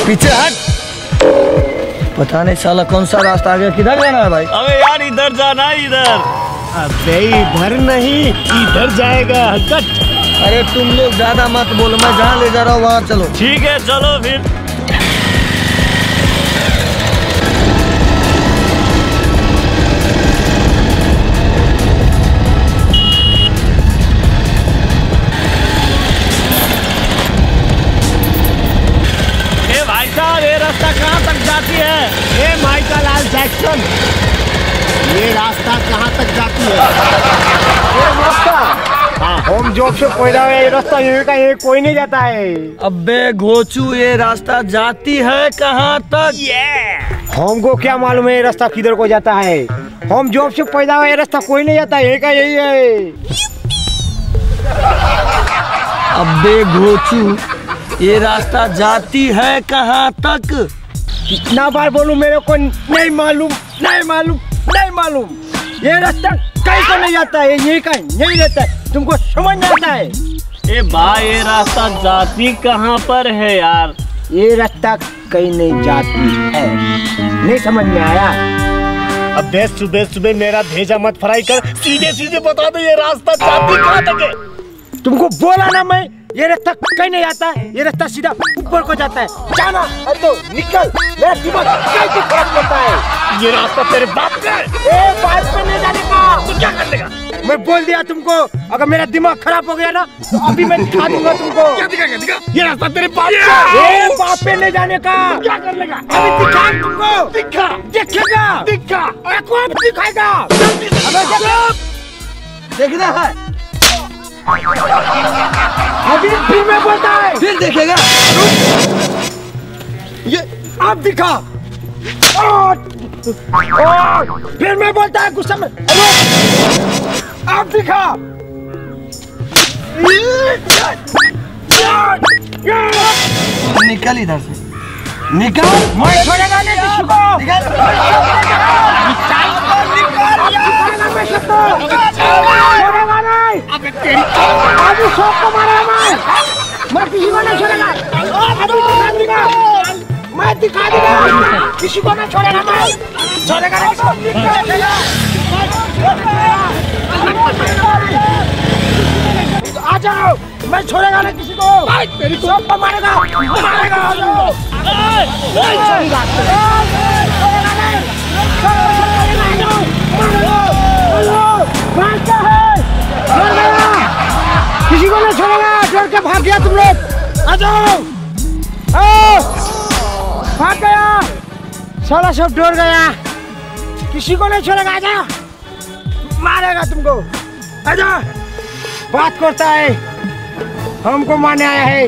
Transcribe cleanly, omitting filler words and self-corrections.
पीछे हट। पता नहीं साला कौन सा रास्ता आगे, किधर जाना है भाई? अबे यार इधर जाना है, इधर। अबे इधर नहीं, इधर जाएगा हकट। अरे तुम लोग ज्यादा मत बोलो, मैं जहाँ ले जा रहा हूँ वहाँ चलो। ठीक है चलो फिर। ये रास्ता कहाँ तक जाती है? ए माइकल आर जैक्सन, ये रास्ता कहाँ तक जाती है? ये रास्ता, हाँ, होम जॉब से पैदा हुआ ये रास्ता यहीं का, ये कोई नहीं जाता है। अबे घोचू, ये रास्ता जाती है कहाँ तक? होम को क्या मालूम है ये रास्ता किधर को जाता है? होम जॉब से पैदा हुआ ये रास्ता कोई नहीं जाता, यही का यही है। अबे घोचू, ये रास्ता जाती है कहाँ तक? कितना बार बोलूं, मेरे को नहीं मालूम, नहीं मालूम, नहीं मालूम। ये रास्ता कहीं को नहीं जाता है, यही का यही रहता है, तुमको समझ नहीं आता है? ए भाई ये रास्ता जाती कहाँ पर है यार? ये रास्ता कहीं नहीं जाती है, नहीं समझ में आया? अब सुबह सुबह मेरा भेजा मत फ्राई कर, सीधे सीधे बता दो ये रास्ता जाती कहाँ तक है? तुमको बोला ना मैं, ये रास्ता कहीं नहीं आता है, ये रास्ता सीधा ऊपर को जाता है। जाना है तो निकल, मेरा दिमाग कहीं खराब करता है। ये रास्ता तेरे बाप का है। ए बाप पे नहीं जाने का, तू क्या कर लेगा? मैं बोल दिया तुमको, अगर मेरा दिमाग खराब हो गया ना तो अभी मैं दिखा दूंगा तुमको। क्या दिखाएगा? दिखा, ये रास्ता तेरे बाप का है। ए बाप पे नहीं जाने का, क्या कर लेगा? अभी दिखा तुमको, दिखा, देखेगा, दिखा, कौन दिखाएगा? देखना है अभी फिर मैं बोलता है, फिर देखेगा। ये अब दिखा, फिर मैं बोलता है गुस्सा में, अब दिखा। निकल इधर से, निकल। मैं छोड़ेगा नहीं किसी को। निकल। छोड़ेगा नहीं। अभी सबको मारा मैं किसी को नहीं छोड़ेगा। मैं दिखा दूंगा, किसी को नहीं छोड़ेगा मैं, छोड़ेगा नहीं। आ जाओ, मैं छोड़ेगा नहीं किसी को, तेरी सबको मारेगा, मारेगा। किसी को नहीं छोड़ेगा, डर के भाग गया तुम लोग। आ जाओ, भाग गया साला, सब डर गया, किसी को नहीं छोड़ेगा। आ जाओ, मारेगा तुमको। आ जाओ, बात करता है, हमको मारने आया है।